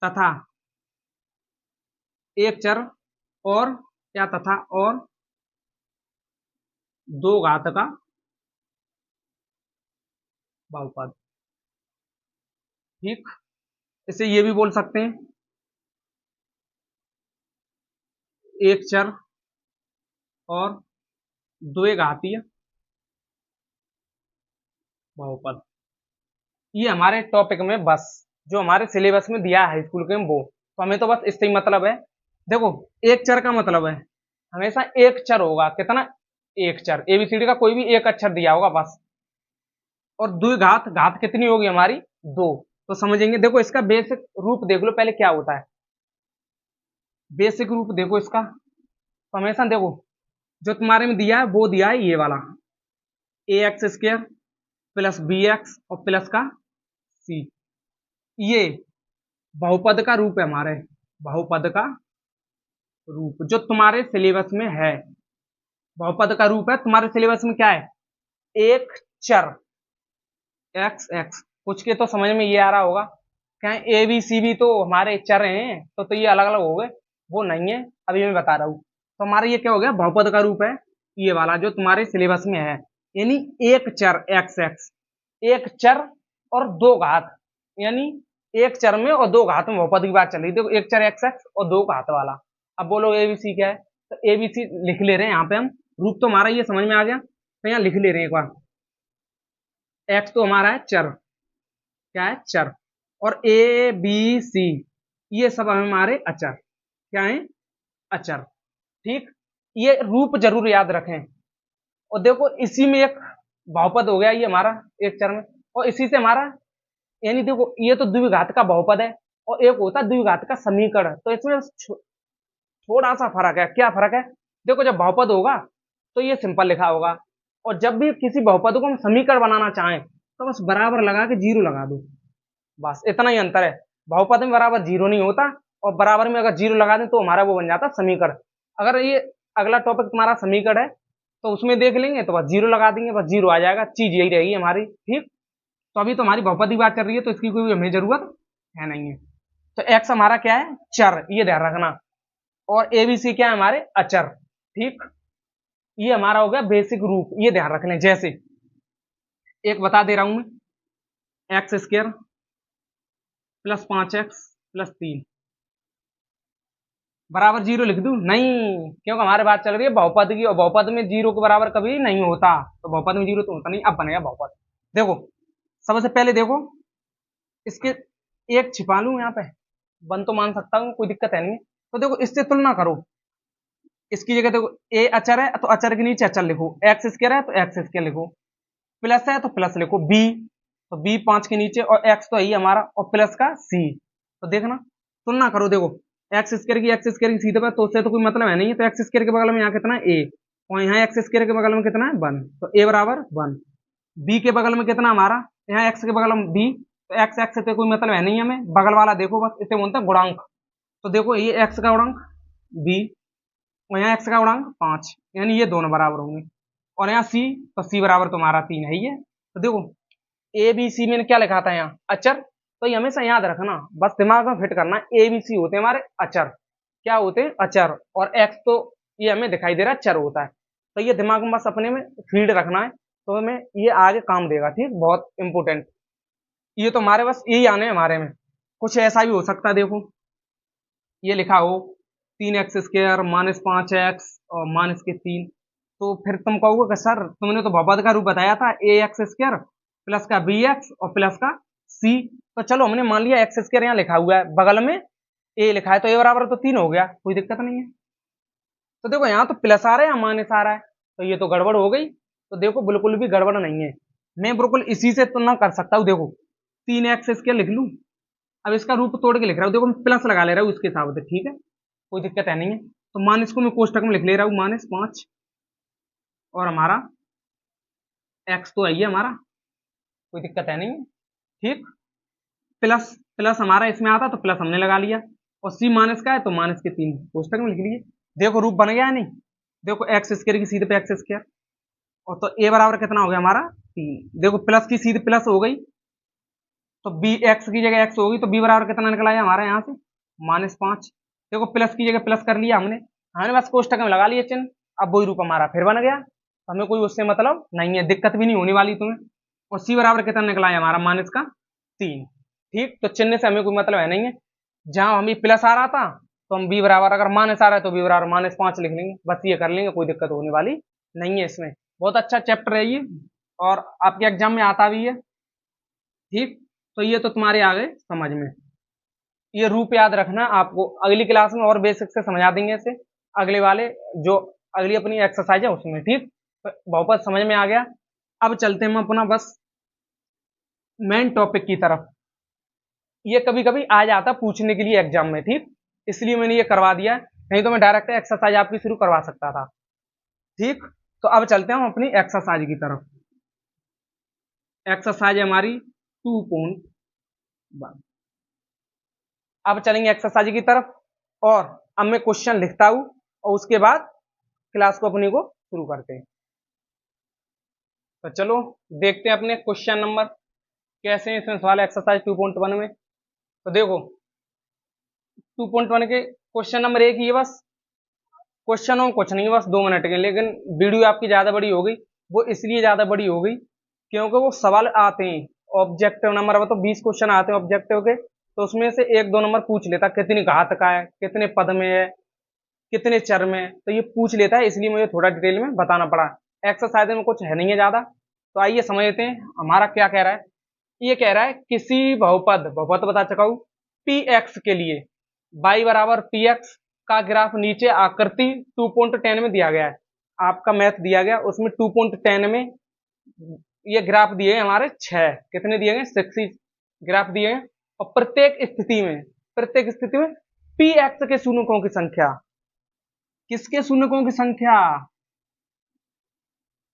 तथा, एक चर और क्या, तथा और 2 घात का बहुपद, ठीक। इसे ये भी बोल सकते हैं एक चर और 2 घातीय बहुपद। ये हमारे टॉपिक में बस जो हमारे सिलेबस में दिया है स्कूल के में वो, तो हमें तो बस इससे ही मतलब है। देखो एक चर का मतलब है हमेशा एक चर होगा। कितना? एक चर। एबीसीडी का कोई भी एक अक्षर दिया होगा बस। और द्विघात, घात कितनी होगी हमारी? दो। तो समझेंगे। देखो इसका बेसिक रूप देख लो पहले क्या होता है। बेसिक रूप देखो इसका। तो हमेशा देखो जो तुम्हारे में दिया है वो दिया है ये वाला, A X square plus B X और प्लस का सी। ये बहुपद का रूप है हमारे, बहुपद का रूप जो तुम्हारे सिलेबस में है। बहुपद का रूप है तुम्हारे सिलेबस में। क्या है? एक चर एक्स एक्स। कुछ के तो समझ में ये आ रहा होगा, क्या ए बी सी भी तो हमारे चर हैं, तो ये अलग अलग हो गए। वो नहीं है, अभी मैं बता रहा हूँ। तो हमारा ये क्या हो गया? बहुपद का रूप है ये वाला जो तुम्हारे सिलेबस में है। यानी एक चर एक्स एक्स, एक चर और दो घात, यानी एक चर में और दो घात में बहुपद की बात चल रही। देखो एक चर एक्स एक्स और दो घात वाला। अब बोलो एबीसी क्या है? तो एबीसी लिख ले रहे हैं यहाँ पे हम। रूप तो हमारा ये समझ में आ गया, तो यहाँ लिख ले रहे हैं एक बार। एक्स तो हमारा है चर, क्या है? चर। और ए बी सी ये सब हमारे अचर। क्या है? अचर। ठीक। ये रूप जरूर याद रखें। और देखो इसी में एक बहुपद हो गया ये हमारा एक चर में, और इसी से हमारा, यानी देखो ये तो द्विघात का बहुपद है और एक होता है द्विघात का समीकरण। तो इसमें थोड़ा सा फर्क है। क्या फर्क है? देखो जब बहुपद होगा तो ये सिंपल लिखा होगा, और जब भी किसी बहुपद को हम समीकरण बनाना चाहें तो बस बराबर लगा के जीरो लगा दो। बस इतना ही अंतर है। बहुपद में बराबर जीरो नहीं होता, और बराबर में अगर जीरो लगा दें तो हमारा वो बन जाता समीकरण। अगर ये अगला टॉपिक तुम्हारा समीकरण है तो उसमें देख लेंगे, तो बस जीरो लगा देंगे, बस जीरो आ जाएगा। चीज यही रहेगी हमारी। ठीक। तो अभी तो हमारी बहुपद की बात चल रही है, तो इसकी कोई हमें जरूरत है नहीं है। तो एक्स हमारा क्या है? चर, ये ध्यान रखना। और एबीसी क्या है? हमारे अचर। ठीक। ये हमारा हो गया बेसिक रूप, ये ध्यान रख लें। जैसे एक बता दे रहा हूं मैं, x square plus 5x plus 3 बराबर जीरो लिख दूं? नहीं, क्योंकि हमारे बात चल रही है बहुपद की, और बहुपद में जीरो के बराबर कभी नहीं होता। तो बहुपद में जीरो तो होता नहीं। अब बनेगा बहुपद। देखो सबसे पहले देखो इसके, एक छिपा लूं यहाँ पे, बन तो मान सकता हूँ, कोई दिक्कत है नहीं। तो देखो इससे तुलना करो। इसकी जगह देखो ए अचर है तो अचर के नीचे अचर लिखो, एक्स स्क्र है तो एक्स स्क्र लिखो, प्लस है तो प्लस लिखो, बी तो बी 5 के नीचे, और एक्स तो है ही हमारा, और प्लस का सी। तो देखना, तुलना करो। देखो एक्स स्क्र की सीधे पर, तो उससे तो कोई मतलब है नहीं। तो एक्स स्क्र के बगल में यहाँ कितना है? ए। और यहाँ एक्स स्क्र के बगल में कितना है? 1। तो ए बराबर 1। बी के बगल में कितना हमारा? यहाँ एक्स के बगल में बी। तो एक्स एक्स से कोई मतलब है नहीं हमें, बगल वाला देखो बस, इसे बोलते हैं गुणांक। तो देखो ये एक्स का गुणांक बी, और यहाँ एक्स का गुणांक 5, यानी ये दोनों बराबर होंगे। और यहाँ सी, तो सी बराबर तुम्हारा 3 है ही है। तो देखो ए बी सी मैंने क्या लिखा था यहाँ? अचर। तो ये हमेशा याद रखना, बस दिमाग में फिट करना। ए बी सी होते हैं हमारे अचर। क्या होते हैं? अचर। और एक्स तो ये हमें दिखाई दे रहा है चर होता है। तो ये दिमाग में बस अपने में फीड रखना है, तो हमें ये आगे काम देगा। ठीक, बहुत इंपॉर्टेंट। ये तो हमारे बस यही आने हैं हमारे में। कुछ ऐसा भी हो सकता है। देखो ये लिखा हो 3x स्क्र माइनस 5x और माइनस के 3, तो फिर तुम कहोगे कि सर तुमने तो बहुपद का रूप बताया था, ए एक्स स्क्र प्लस का बी एक्स और प्लस का सी। तो चलो हमने मान लिया एक्स स्क्र यहाँ लिखा हुआ है, बगल में ए लिखा है, तो ए बराबर तो 3 हो गया, कोई दिक्कत नहीं है। तो देखो यहाँ तो प्लस आ रहा है, यहाँ माइनस आ रहा है, तो ये तो गड़बड़ हो गई। तो देखो बिल्कुल भी गड़बड़ नहीं है, मैं बिल्कुल इसी से तुलना कर सकता हूँ। देखो 3x स्क्र लिख लूँ, अब इसका रूप तोड़ के लिख रहा हूँ। देखो मैं प्लस लगा ले रहा हूँ इसके हिसाब से, ठीक है, कोई दिक्कत है नहीं है। तो माइनस को मैं कोष्टक में लिख ले रहा हूँ, -5, और हमारा एक्स तो है ही हमारा, कोई दिक्कत है नहीं है। ठीक, प्लस प्लस हमारा इसमें आता तो प्लस हमने लगा लिया, और सी माइनस का है तो माइनस के 3 कोष्टक में लिख लिए। देखो रूप बन गया है नहीं? देखो एक्स स्क्र की सीधे पे एक्स स्क्र, और तो ए बराबर कितना हो गया हमारा? 3। देखो प्लस की सीधे प्लस हो गई, तो बी एक्स की जगह एक्स होगी, तो बी बराबर कितना निकला है हमारा यहाँ से? -5। देखो प्लस की जगह प्लस कर लिया हमने, हमने बस कोष्टक में लगा लिया चिन्ह। अब वही रूप हमारा फिर बन गया, तो हमें कोई उससे मतलब नहीं है, दिक्कत भी नहीं होने वाली तुम्हें। और सी बराबर कितना निकला है हमारा? -3। ठीक, तो चिन्ह से हमें कोई मतलब है नहीं है। जहां हमें प्लस आ रहा था तो हम बी बराबर, अगर माइनस आ रहा है तो बी बराबर -5 लिख लेंगे, बस ये कर लेंगे, कोई दिक्कत होने वाली नहीं है इसमें। बहुत अच्छा चैप्टर है ये, और आपके एग्जाम में आता भी है। ठीक, तो ये तो तुम्हारे आ गए समझ में। ये रूप याद रखना, आपको अगली क्लास में और बेसिक से समझा देंगे इसे। अगले वाले जो अगली अपनी एक्सरसाइज है उसमें। ठीक, बहुपद समझ में आ गया। अब चलते हैं हम अपना बस मेन टॉपिक की तरफ। ये कभी कभी आ जाता पूछने के लिए एग्जाम में, ठीक, इसलिए मैंने ये करवा दिया, नहीं तो मैं डायरेक्ट एक्सरसाइज आपकी शुरू करवा सकता था। ठीक, तो अब चलते हैं हम अपनी एक्सरसाइज की तरफ। एक्सरसाइज हमारी 2.1। अब चलेंगे एक्सरसाइज की तरफ, और अब मैं क्वेश्चन लिखता हूं और उसके बाद क्लास को अपनी को शुरू करते हैं। तो चलो देखते हैं अपने क्वेश्चन नंबर कैसे हैं इसमें सवाल एक्सरसाइज 2.1 में। तो देखो 2.1 के क्वेश्चन नंबर 1 ये बस क्वेश्चन और कुछ नहीं, बस 2 मिनट के, लेकिन वीडियो आपकी ज्यादा बड़ी हो गई। वो इसलिए ज्यादा बड़ी हो गई क्योंकि वो सवाल आते हैं ऑब्जेक्टिव नंबर, अब तो 20 क्वेश्चन आते हैं ऑब्जेक्टिव के, तो उसमें से 1-2 नंबर पूछ लेता कितनी घात का है, कितने पद में है, कितने चर में है, तो ये पूछ लेता है, इसलिए मुझे थोड़ा डिटेल में बताना पड़ा। एक्सरसाइज में कुछ है नहीं है ज्यादा, तो आइए समझते हैं हमारा क्या कह रहा है। ये कह रहा है किसी बहुपद बता चुका हूं पी एक्स के लिए y बराबर पी एक्स का ग्राफ नीचे आकृति 2.10 में दिया गया है। आपका मैथ दिया गया उसमें 2.10 में ये ग्राफ दिए हैं हमारे 6, कितने दिए गए 6 ग्राफ दिए हैं, और प्रत्येक स्थिति में पी एक्स के शून्यकों की संख्या, किसके शून्यकों की संख्या,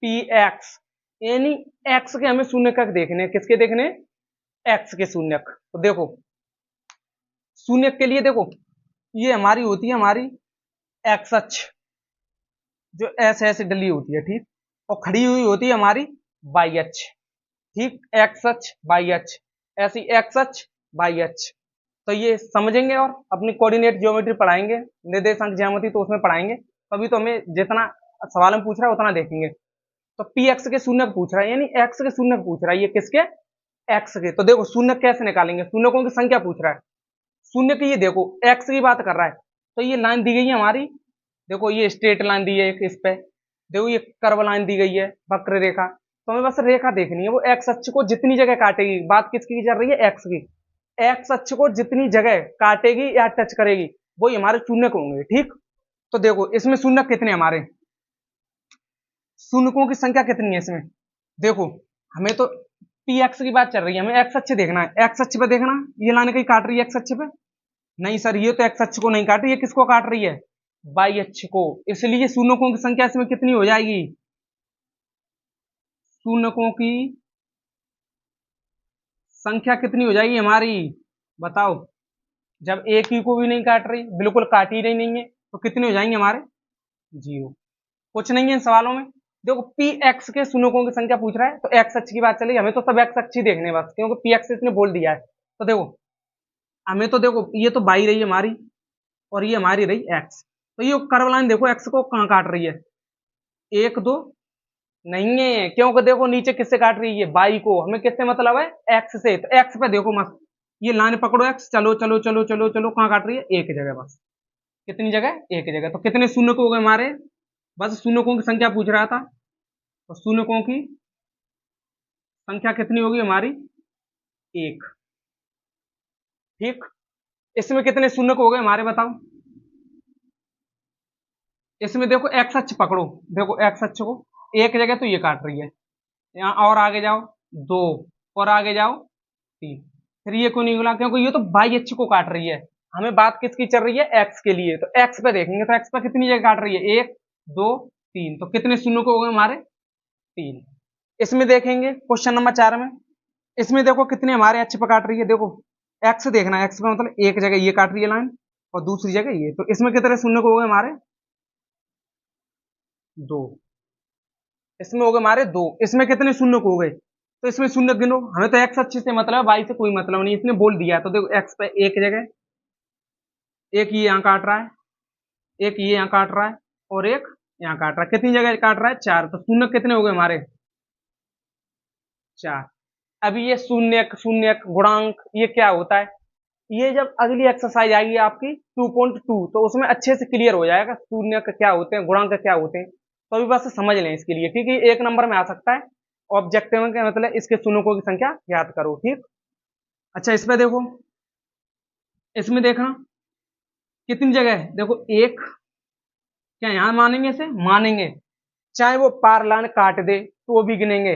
पी एक्स, यानी एक्स के हमें शून्यक देखने, किसके देखने, एक्स के शून्यक। तो देखो शून्यक के लिए देखो ये हमारी होती है हमारी एक्स अक्ष, जो ऐसे ऐसे डली होती है, ठीक, और खड़ी हुई होती है हमारी वाई अक्ष, ठीक, एक्स अक्ष वाई अक्ष, ऐसी एक्स अक्ष वाई अक्ष। तो ये समझेंगे और अपनी कोऑर्डिनेट ज्योमेट्री पढ़ाएंगे, निर्देशांक ज्यामिति तो उसमें पढ़ाएंगे। अभी तो हमें जितना सवाल में पूछ रहा है उतना देखेंगे। तो पी एक्स के शून्यक पूछ रहा है, यानी एक्स के शून्यक पूछ रहा है, ये किसके, एक्स के। तो देखो शून्यक कैसे निकालेंगे, शून्यकों की संख्या पूछ रहा है, शून्य की, ये देखो एक्स की बात कर रहा है, तो ये लाइन दी गई है हमारी, देखो ये स्ट्रेट लाइन दी है एक, इस पे देखो ये कर्व लाइन दी गई है, वक्र रेखा, तो हमें बस रेखा देखनी है, वो एक्स अक्ष को जितनी जगह काटेगी, बात किसकी चल रही है, एक्स की, एक्स अक्ष को जितनी जगह काटेगी या टच करेगी वो हमारे शून्यक होंगे, ठीक। तो देखो इसमें शून्यक कितने हमारे, शून्यकों की संख्या कितनी है इसमें, देखो हमें तो पी एक्स की बात चल रही है, हमें एक्स अक्ष देखना है, एक्स अक्ष पे देखना, ये लाइन कहीं काट रही है एक्स अक्ष पे, नहीं सर ये तो एक्स अक्ष को नहीं काट रही है, किसको काट रही है, वाई अक्ष को, इसलिए शून्यकों की संख्या इसमें कितनी हो जाएगी, शून्यकों की संख्या कितनी हो जाएगी हमारी, बताओ, जब एक ही को भी नहीं काट रही, बिल्कुल काट ही रही नहीं है, तो कितने हो जाएंगे हमारे, 0। कुछ नहीं है इन सवालों में। देखो पी एक्स के शून्यकों की संख्या पूछ रहा है, तो एक्स अक्ष की बात चली, हमें तो सब एक्स अक्ष ही देखने बस, क्योंकि पी एक्स इसने बोल दिया है। तो देखो हमें तो देखो ये तो बाई रही हमारी और ये हमारी रही एक्स, तो ये कर्व लाइन देखो एक्स को कहां काट रही है, 1-2 नहीं है, क्योंकि देखो नीचे किससे काट रही है, बाई को, हमें किससे मतलब है, एक्स से, तो एक्स पे देखो मस्त, ये लाइन पकड़ो एक्स, चलो चलो चलो चलो चलो, कहां काट रही है, एक जगह बस, कितनी जगह, एक जगह। तो कितने शून्यक हो गए हमारे, बस शून्यकों की संख्या पूछ रहा था, तो शून्यकों की संख्या कितनी होगी हमारी, 1, ठीक। इसमें कितने शून्यक हो गए हमारे, बताओ, इसमें देखो एक्स अक्ष पकड़ो, देखो एक्स अक्ष को एक जगह तो ये काट रही है, यहाँ और आगे जाओ 2, और आगे जाओ 3, फिर ये क्यों नहीं मिला, क्योंकि ये तो वाई अक्ष को काट रही है, हमें बात किसकी चल रही है, एक्स के लिए, तो एक्स पे देखेंगे, तो एक्स पे कितनी जगह काट रही है, 1-2-3, तो कितने शून्य को हो गए हमारे, 3। इसमें देखेंगे क्वेश्चन नंबर 4 में, इसमें देखो कितने हमारे अक्ष पे काट रही है, देखो एक्स देखना है, एक्स पे मतलब एक जगह ये काट रही है लाइन और दूसरी जगह ये, तो इसमें कितने शून्य को हो गए हमारे, 2, इसमें हो गए हमारे 2, इसमें कितने शून्य को हो गए, तो इसमें शून्य गिनो, हमें तो एक्स अच्छे से मतलब है, वाई से कोई मतलब नहीं, इसने बोल दिया, तो देखो एक्स पे एक जगह, एक ये यहाँ काट रहा है, एक ये यहाँ काट रहा है, और एक यहाँ काट रहा है, कितनी जगह काट रहा है, 4, तो शून्य कितने हो गए हमारे, 4। अभी ये शून्य शून्य गुणांक ये क्या होता है, ये जब अगली एक्सरसाइज आएगी आपकी 2.2 तो उसमें अच्छे से क्लियर हो जाएगा शून्य क्या होते हैं, गुणांक क्या होते हैं, तो अभी बस समझ लें इसके लिए, ठीक है, 1 नंबर में आ सकता है, ऑब्जेक्टिव का मतलब इसके शून्यकों की संख्या याद करो, ठीक। अच्छा इसमें देखो, इसमें देखना कितनी जगह है, देखो 1 क्या यहाँ मानेंगे इसे? मानेंगे। चाहे वो पार लाइन काट दे तो भी गिनेंगे,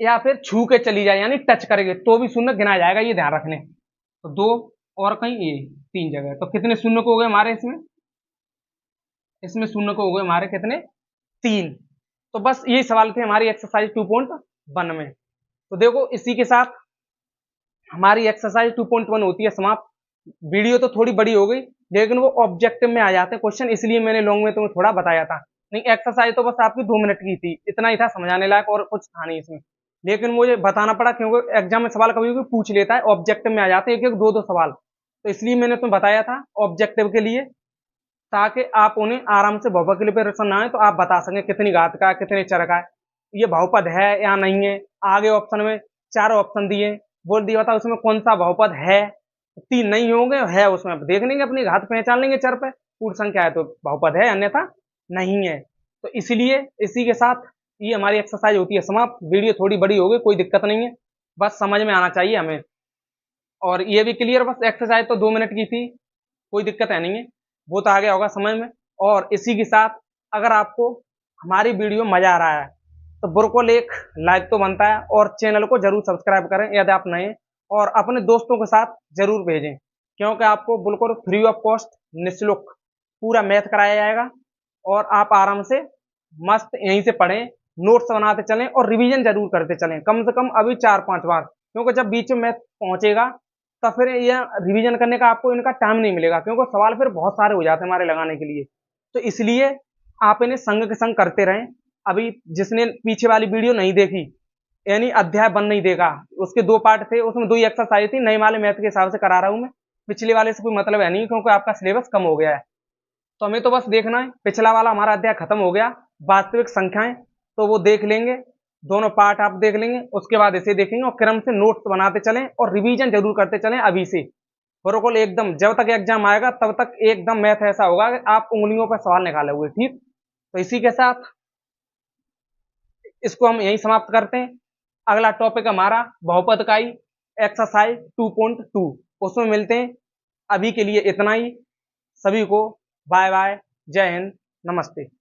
या फिर छू के चली जाए यानी टच करेंगे तो भी शून्य गिना जाएगा, ये ध्यान रखने। तो दो और कहीं ये तीन जगह, तो कितने शून्य को हो गए हमारे इसमें? इसमें शून्य को हो गए हमारे कितने? तीन। तो बस यही सवाल थे हमारी एक्सरसाइज 2.1 में। तो देखो इसी के साथ हमारी एक्सरसाइज 2.1 होती है समाप्त। वीडियो तो थोड़ी बड़ी हो गई, लेकिन वो ऑब्जेक्टिव में आ जाते हैं क्वेश्चन, इसलिए मैंने लॉन्ग में तुम्हें थोड़ा बताया था। नहीं, एक्सरसाइज तो बस आपकी 2 मिनट की थी, इतना ही था समझाने लायक, और कुछ था नहीं इसमें। लेकिन मुझे बताना पड़ा क्योंकि एग्जाम में सवाल कभी कभी पूछ लेता है, ऑब्जेक्टिव में आ जाते हैं एक एक दो दो सवाल, तो इसलिए मैंने तुम्हें बताया था ऑब्जेक्टिव के लिए, ताकि आप उन्हें आराम से बहुपद के लिए प्रिपरेशन ना है तो आप बता सकें कितनी घात का है, कितने चर का है, ये बहुपद है या नहीं है। आगे ऑप्शन में 4 ऑप्शन दिए, बोल दिया था उसमें कौन सा बहुपद है, 3 नहीं होंगे, है उसमें देख लेंगे, अपनी घात पहचान लेंगे चर पे, पूर्ण संख्या है तो बहुपद है, अन्यथा नहीं है। तो इसलिए इसी के साथ ये हमारी एक्सरसाइज होती है समाप्त। वीडियो थोड़ी बड़ी हो गई, कोई दिक्कत नहीं है, बस समझ में आना चाहिए हमें। और ये भी क्लियर, बस एक्सरसाइज तो 2 मिनट की थी, कोई दिक्कत है नहीं है, वो तो आ गया होगा समझ में। और इसी के साथ अगर आपको हमारी वीडियो मजा आ रहा है तो बिल्कुल एक लाइक तो बनता है, और चैनल को जरूर सब्सक्राइब करें यदि आप नए, और अपने दोस्तों के साथ जरूर भेजें, क्योंकि आपको बिल्कुल फ्री ऑफ कॉस्ट निःशुल्क पूरा मैथ कराया जाएगा, और आप आराम से मस्त यहीं से पढ़ें, नोट्स बनाते चलें और रिवीजन जरूर करते चलें, कम से कम अभी 4-5 बार, क्योंकि जब बीच में मैथ पहुंचेगा तो फिर यह रिवीजन करने का आपको इनका टाइम नहीं मिलेगा, क्योंकि सवाल फिर बहुत सारे हो जाते हैं हमारे लगाने के लिए। तो इसलिए आप इन्हें संग के संग करते रहें। अभी जिसने पीछे वाली वीडियो नहीं देखी, यानी अध्याय बन नहीं देखा, उसके 2 पार्ट थे, उसमें 2 ही एक्सरसाइज थी, नए वाले मैथ के हिसाब से करा रहा हूं मैं, पिछले वाले से कोई मतलब है नहीं, क्योंकि आपका सिलेबस कम हो गया है। तो हमें तो बस देखना है, पिछला वाला हमारा अध्याय खत्म हो गया, वास्तविक संख्याएं, तो वो देख लेंगे, दोनों पार्ट आप देख लेंगे, उसके बाद इसे देखेंगे और क्रम से नोट्स बनाते चलें और रिवीजन जरूर करते चलें अभी से, बिल्कुल एकदम जब तक एग्जाम आएगा तब तक एकदम मैथ ऐसा होगा कि आप उंगलियों पर सवाल निकाले हुए। ठीक, तो इसी के साथ इसको हम यहीं समाप्त करते हैं। अगला टॉपिक हमारा बहुपद का ही एक्सरसाइज 2.2, उसमें मिलते हैं। अभी के लिए इतना ही, सभी को बाय बाय, जय हिंद, नमस्ते।